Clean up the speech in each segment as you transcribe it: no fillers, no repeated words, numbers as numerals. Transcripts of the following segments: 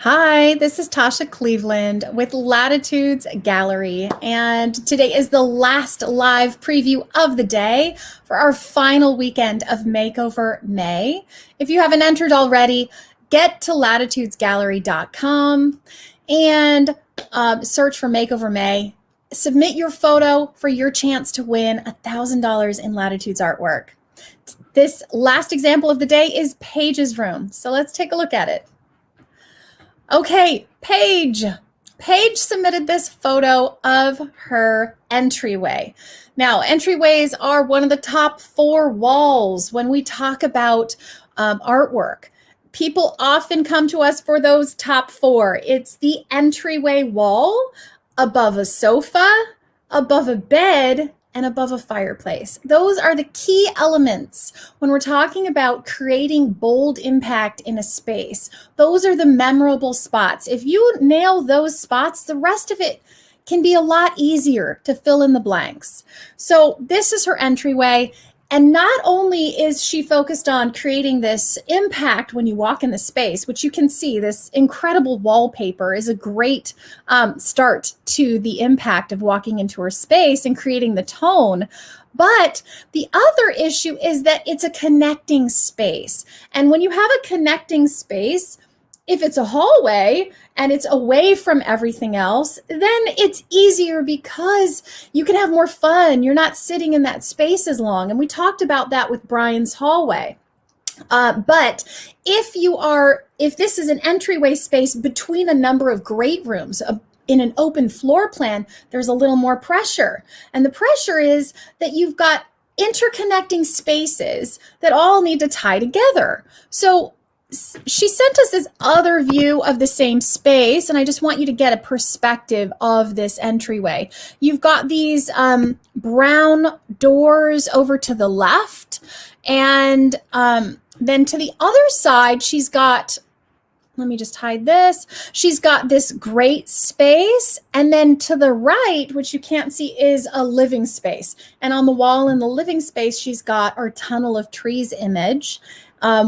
Hi, this is Tasha Cleveland with Latitudes Gallery, and today is the last live preview of the day for our final weekend of Makeover May. If you haven't entered already, get to latitudesgallery.com and search for Makeover May. Submit your photo for your chance to win $1,000 in Latitudes artwork. This last example of the day is Paige's room, so let's take a look at it. Okay, Paige. Paige submitted this photo of her entryway. Now, entryways are one of the top 4 walls when we talk about artwork. People often come to us for those top 4. It's the entryway wall, above a sofa, above a bed, and above a fireplace. Those are the key elements when we're talking about creating bold impact in a space. Those are the memorable spots. If you nail those spots, the rest of it can be a lot easier to fill in the blanks. So this is her entryway. And not only is she focused on creating this impact when you walk in the space, which you can see this incredible wallpaper is a great start to the impact of walking into her space and creating the tone. But the other issue is that it's a connecting space. And when you have a connecting space, if it's a hallway and it's away from everything else, then it's easier because you can have more fun. You're not sitting in that space as long. And we talked about that with Brian's hallway. But if this is an entryway space between a number of great rooms, in an open floor plan, there's a little more pressure. And the pressure is that you've got interconnecting spaces that all need to tie together. So she sent us this other view of the same space, and I just want you to get a perspective of this entryway. You've got these brown doors over to the left, and then to the other side, she's got, let me just hide this. She's got this great space, and then to the right, which you can't see, is a living space. And on the wall in the living space, she's got our tunnel of trees image,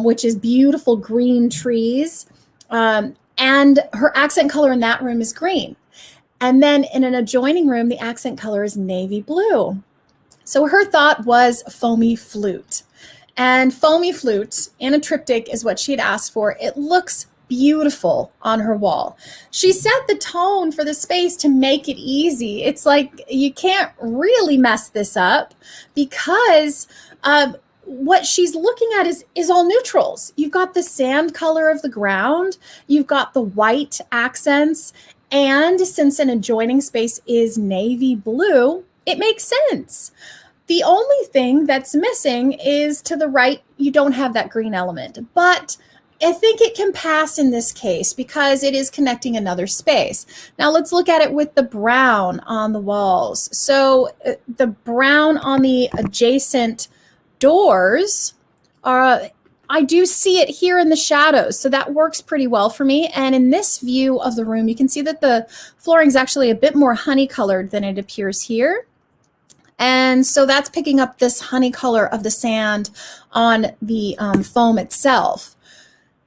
which is beautiful green trees. And her accent color in that room is green. And then in an adjoining room, the accent color is navy blue. So her thought was foamy flute. And foamy flute in a triptych is what she had asked for. It looks beautiful on her wall. She set the tone for the space to make it easy. It's like you can't really mess this up because what she's looking at is all neutrals. You've got the sand color of the ground, you've got the white accents, and since an adjoining space is navy blue, it makes sense. The only thing that's missing is to the right, you don't have that green element, but I think it can pass in this case because it is connecting another space. Now let's look at it with the brown on the walls. So the brown on the adjacent doors I do see it here in the shadows, so that works pretty well for me. And in this view of the room, you can see that the flooring is actually a bit more honey colored than it appears here. And so that's picking up this honey color of the sand on the foam itself.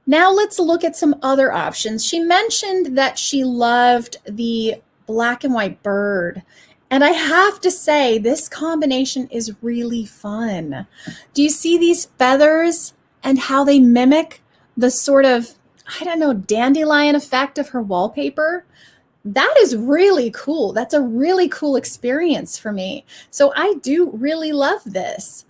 Now let's look at some other options. She mentioned that she loved the black and white bird. And I have to say, this combination is really fun. Do you see these feathers and how they mimic the sort of, I don't know, dandelion effect of her wallpaper? That is really cool. That's a really cool experience for me. So I do really love this.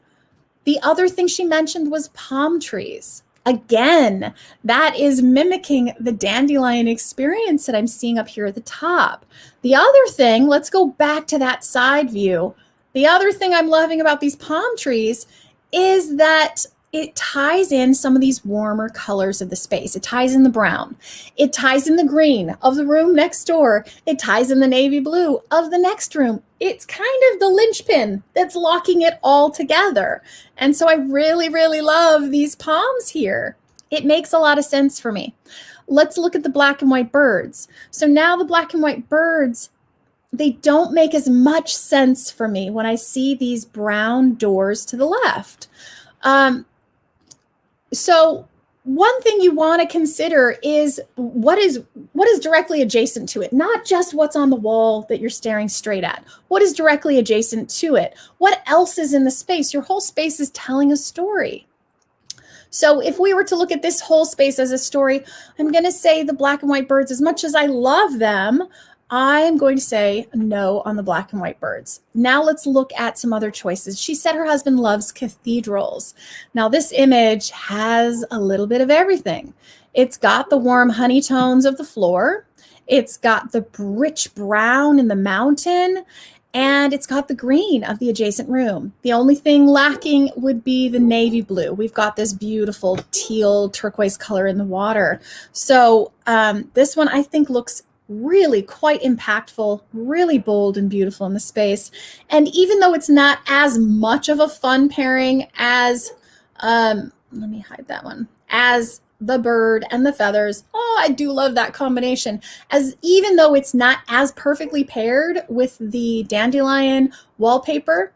The other thing she mentioned was palm trees. Again, that is mimicking the dandelion experience that I'm seeing up here at the top. The other thing, let's go back to that side view. The other thing I'm loving about these palm trees is that it ties in some of these warmer colors of the space. It ties in the brown. It ties in the green of the room next door. It ties in the navy blue of the next room. It's kind of the linchpin that's locking it all together. And so I really, really love these palms here. It makes a lot of sense for me. Let's look at the black and white birds. So now the black and white birds, they don't make as much sense for me when I see these brown doors to the left. So one thing you want to consider is what is directly adjacent to it, not just what's on the wall that you're staring straight at. What is directly adjacent to it? What else is in the space? Your whole space is telling a story. So if we were to look at this whole space as a story, I'm going to say the black and white birds, as much as I love them, I'm going to say no on the black and white birds. Now let's look at some other choices. She said her husband loves cathedrals. Now this image has a little bit of everything. It's got the warm honey tones of the floor. It's got the rich brown in the mountain. And it's got the green of the adjacent room. The only thing lacking would be the navy blue. We've got this beautiful teal turquoise color in the water. So this one I think looks really quite impactful, really bold and beautiful in the space. And even though it's not as much of a fun pairing as, let me hide that one, as the bird and the feathers. Oh, I do love that combination. As even though it's not as perfectly paired with the dandelion wallpaper,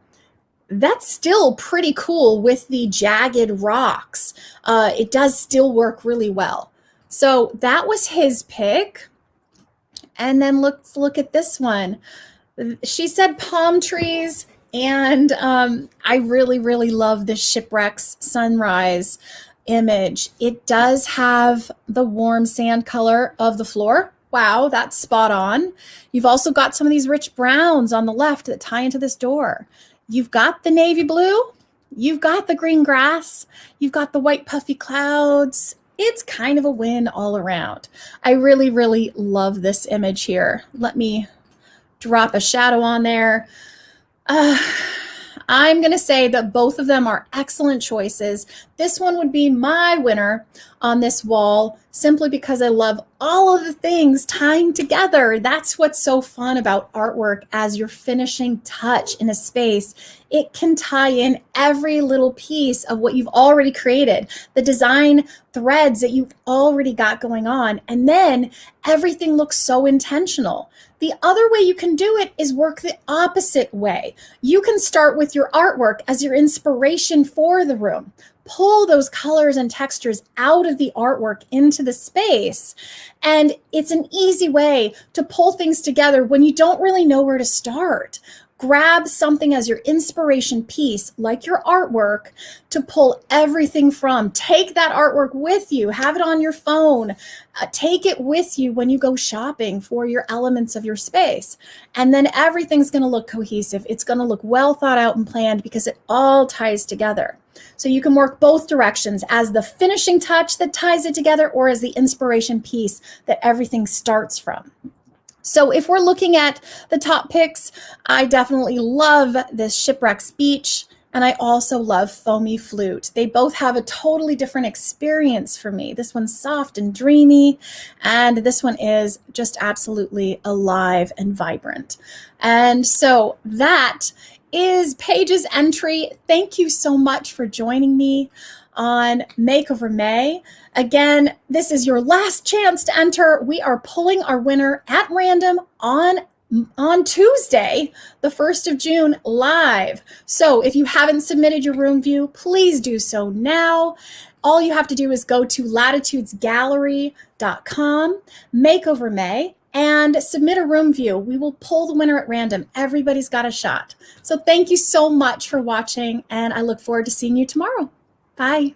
that's still pretty cool with the jagged rocks. It does still work really well. So that was his pick. And then let's look at this one. She said palm trees, and I really, really love this shipwrecks sunrise image. It does have the warm sand color of the floor. Wow, that's spot on. You've also got some of these rich browns on the left that tie into this door. You've got the navy blue. You've got the green grass. You've got the white puffy clouds. It's kind of a win all around. I really, really love this image here. Let me drop a shadow on there. I'm going to say that both of them are excellent choices. This one would be my winner on this wall simply because I love all of the things tying together. That's what's so fun about artwork as your finishing touch in a space. It can tie in every little piece of what you've already created, the design threads that you've already got going on, and then everything looks so intentional. The other way you can do it is work the opposite way. You can start with your artwork as your inspiration for the room. Pull those colors and textures out of the artwork into the space. And it's an easy way to pull things together when you don't really know where to start. Grab something as your inspiration piece, like your artwork, to pull everything from. Take that artwork with you, have it on your phone, take it with you when you go shopping for your elements of your space. And then everything's gonna look cohesive. It's gonna look well thought out and planned because it all ties together. So you can work both directions as the finishing touch that ties it together or as the inspiration piece that everything starts from. So if we're looking at the top picks, I definitely love this Shipwrecks Beach, and I also love Foamy Flute. They both have a totally different experience for me. This one's soft and dreamy, and this one is just absolutely alive and vibrant. And so that is Paige's entry. Thank you so much for joining me on Makeover May. Again, this is your last chance to enter. We are pulling our winner at random on Tuesday, the 1st of June, live. So if you haven't submitted your room view, please do so now. All you have to do is go to latitudesgallery.com, Makeover May, and submit a room view. We will pull the winner at random. Everybody's got a shot. So thank you so much for watching, and I look forward to seeing you tomorrow. Bye.